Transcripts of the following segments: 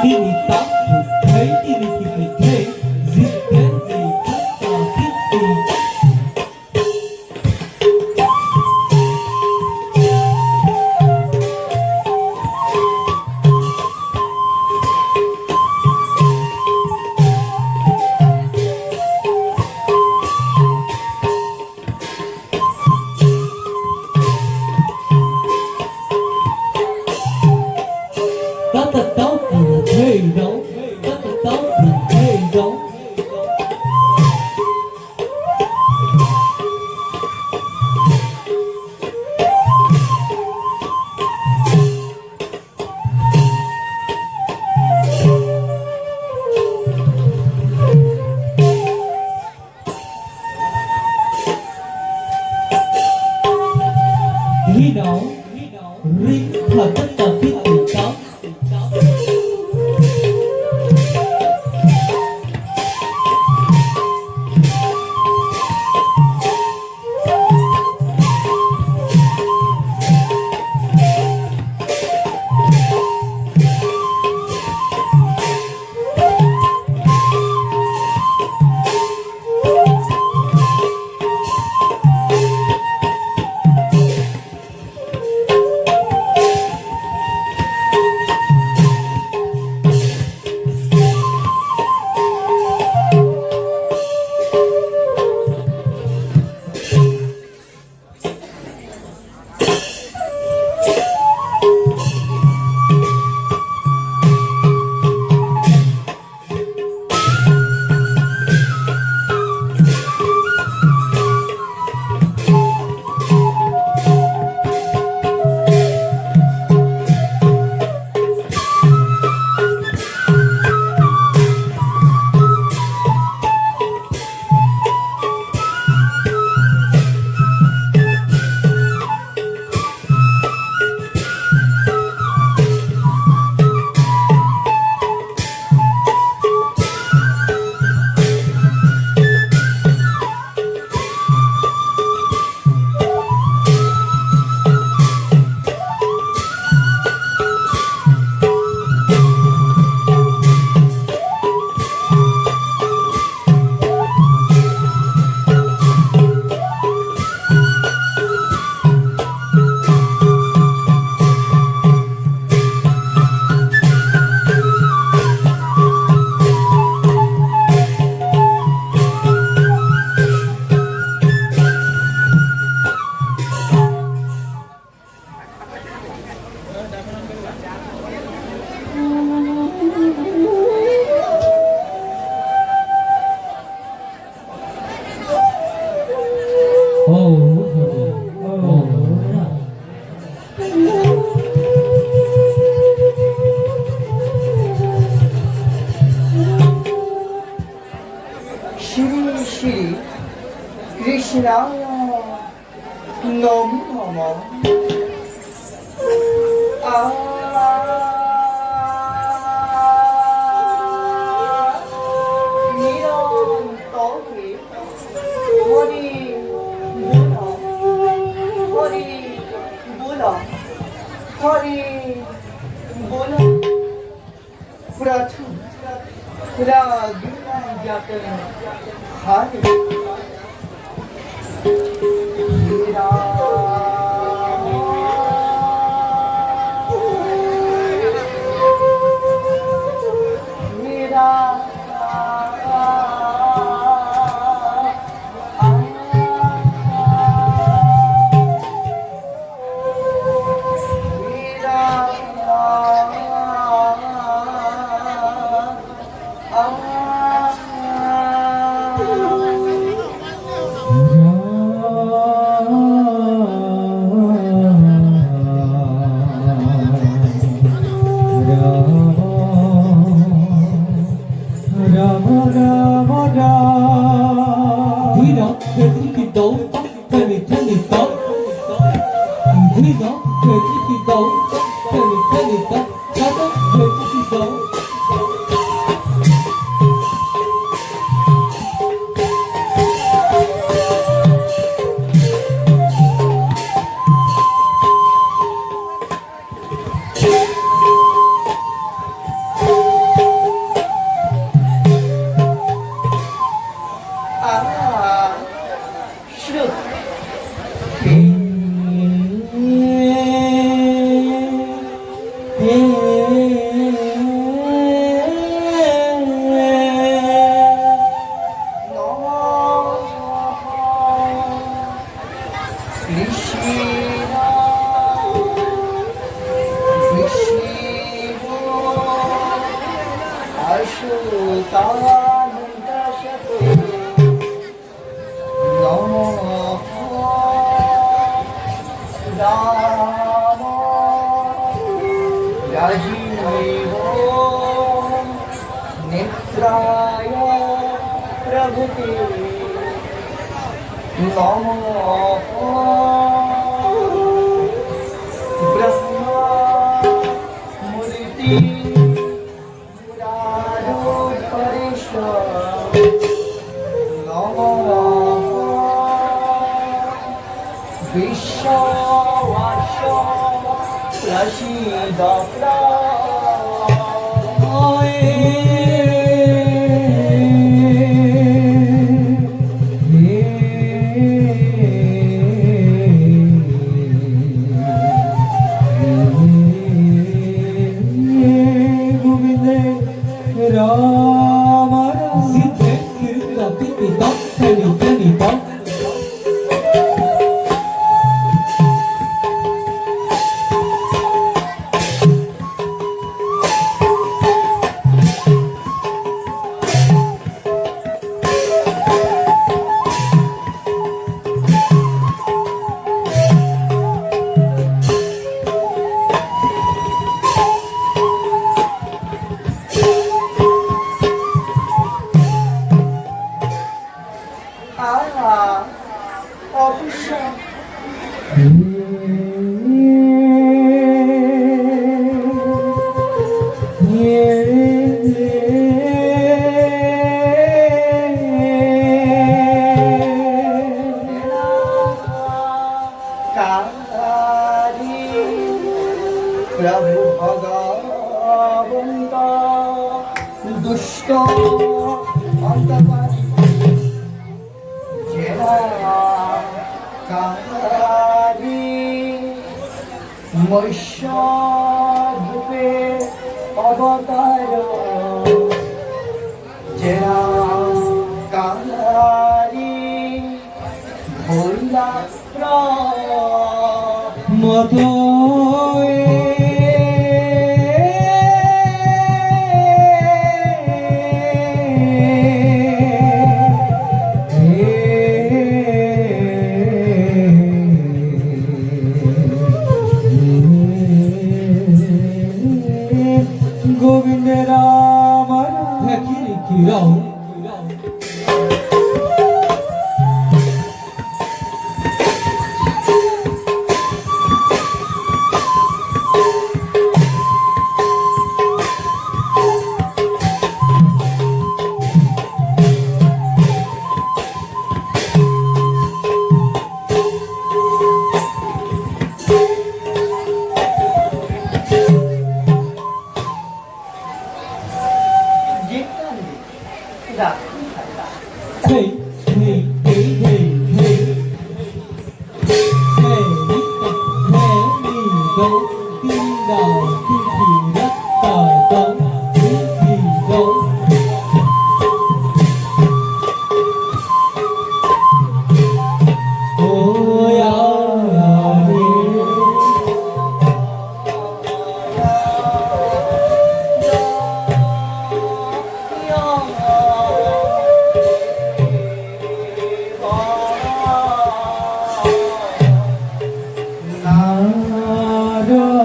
Tini tóc thịt thấy tini thịt thịt thấy dịp đến gì tất cả thiết gì tất tất tóc là thầy đấu tất tất tóc là thầy đấu khi đó ring thật tất cả thiết bị tóc Shri Shri Krishna Nam Nama Nirantohi Hari Bula Hari Bula Pratham Pragyatam Hari Quý đó về cái thi đấu về mình thân mình tốt Quý đó về cái thi đấu về mình thân mình tốt Đó đó về cái thi đấu अच्युतानन्दशते नमः राम राजीवो नेत्राय प्रभुते नमः ब्रह्मा मूर्ति मुरारोपरेश्वर नमः विश्ववास प्रसीद Sitte kyrka pipi topp, penny penny topp. অবশ্যই প্রভু ভগবন্ত দুষ্ট অন্তপারি কারি মৈশ্বরূপে অবতার জেরা কারি ভোলা মতয়ে Govinda Ram রাখিরি কিরাও Hey, hey, hey, hey, hey. Hey, hey, go, ding dong, ding ding, da da dong, ding ding dong. Oh yeah, yeah.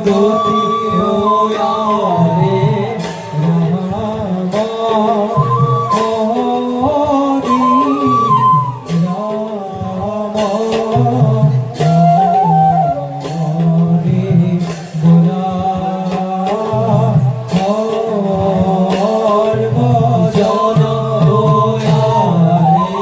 গতি রে রাম হরি রাম হরি গোরা হর ভজন দয়ারে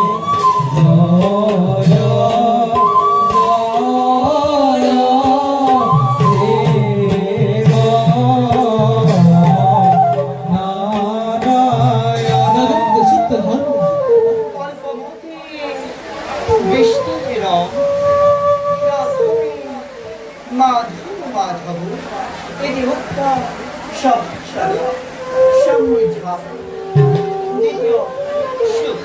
জয় কল্পমতি বিষ্ণু কিরণ মাধব মাধব এটি হত্যা সব সমৃদ্ধা দ্বিতীয় সুখ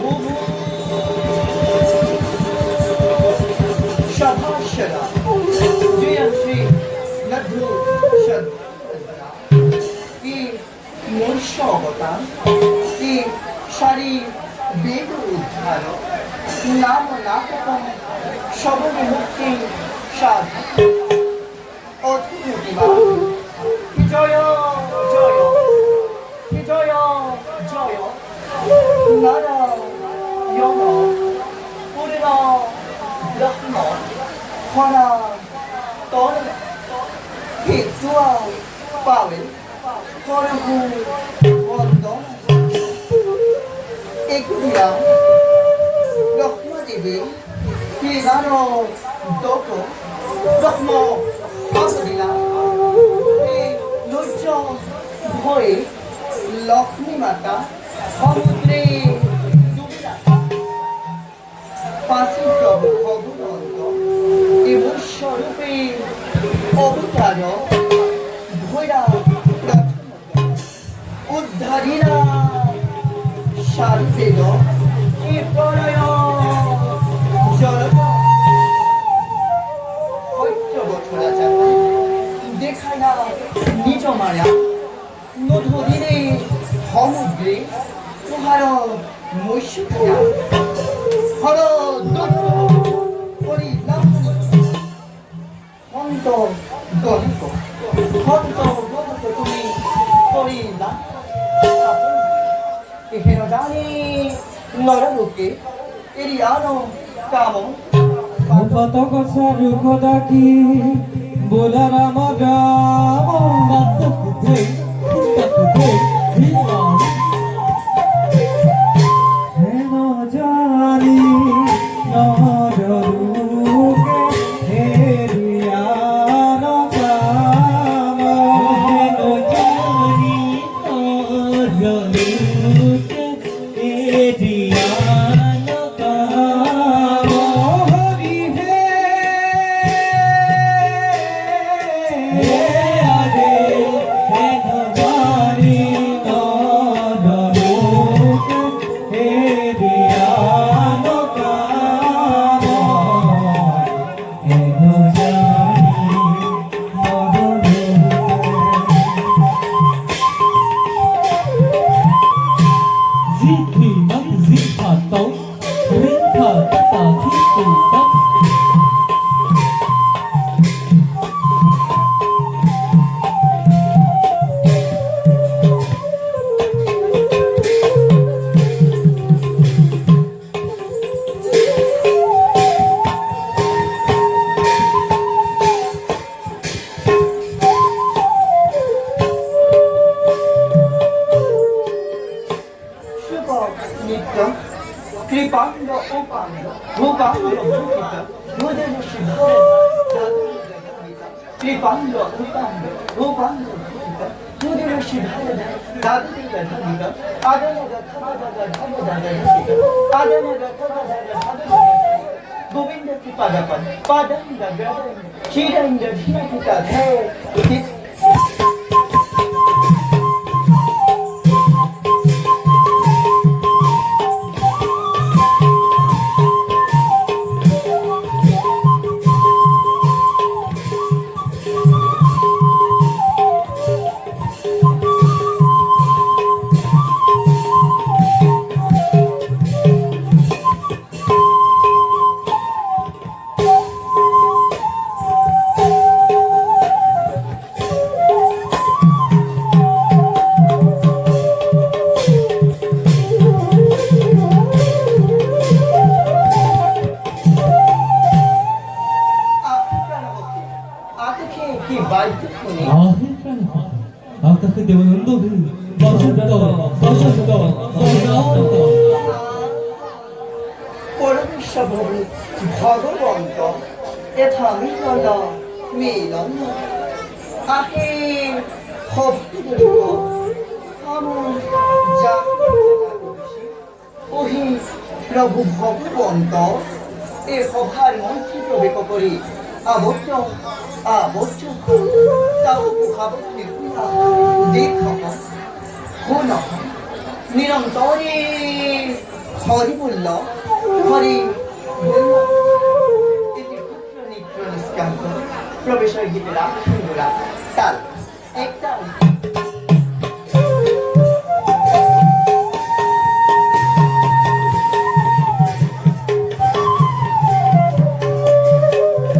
ভূভূ সভাসরা জয়শ্রী নধু সদ্ভরা ই মনুষ্য অবতার ই সারি বেদ উদ্ধার নাম নাটকম সবল মুক্তি সাধ অদ্ভুতিমা জয় জয় জয় জয় নারায়ণ পূর্ণ ব্রহ্ম খরা তর হেতুয়া পাবে করহু বন্দন একুলিয়া ব্রহ্মদেবী বিধান দত ব্রহ্ম আসদিনা এই লজ্জ ভয়ে লক্ষ্মী মাতা সমুদ্রে ডুবিলা পাশে প্রভু ভগবন্ত এবং স্বরূপে অবতার ভৈরা উদ্ধারিনা শান্তির এ প্রণয় জনক বছরা যাবে দেখায় না নিজ মায়া নদীরে সমুদ্রে তুহার মৈশুকিয়া হর দত্ত পরিণাম হন্ত গণিত হন্ত গণিত তুমি পরিণাম এহেন জানি নরলোকে এরিয়ানো কাম কত কথা রুখ ডাকি বোলা রাম রাম হেন জানি নরলোকে হেরিয়ান কাম হেন জানি নরলোকে হেরিয়ান কাম হরি হে আরে হেন জানি নরলোকে হেরিয়ান কাম হেন জানি নরলোকে Ziki mak zika tau, rinka ta kiku tak. শুভ নিত্য কৃপাঙ্গ উপাঙ্গ ভূপাঙ্গ ভূপিত ভূদেব সিদ্ধ কৃপাঙ্গ উপাঙ্গ ভূপাঙ্গ ভূপিত ভূদেব সিদ্ধ দাদু ধনিত আদনদ খবদদ ধবদদ রসিক আদনদ খবদদ ধবদদ গোবিন্দ কৃপাদপদ পাদঙ্গ গদঙ্গ ক্ষীরঙ্গ ধীনকিত ধে কি বাড়িতে শুনি আকাশে দেবানন্দ বসন্ত বসন্ত বসন্ত পরমেশ্ব ভগবন্ত যথা মিলন আহে ভক্তগুলিক আমার ওহি প্রভু ভগবন্ত এ সভার মন্ত্রী প্রবেশ করি আবদ্ধ তাহাকে ভাবতে দেখ হন নিরন্তরে হরি বলল হরি বলল এটি পুত্র নিত্র নিষ্কান্ত প্রবেশের গীতে রাম সুন্দরা তাল একটা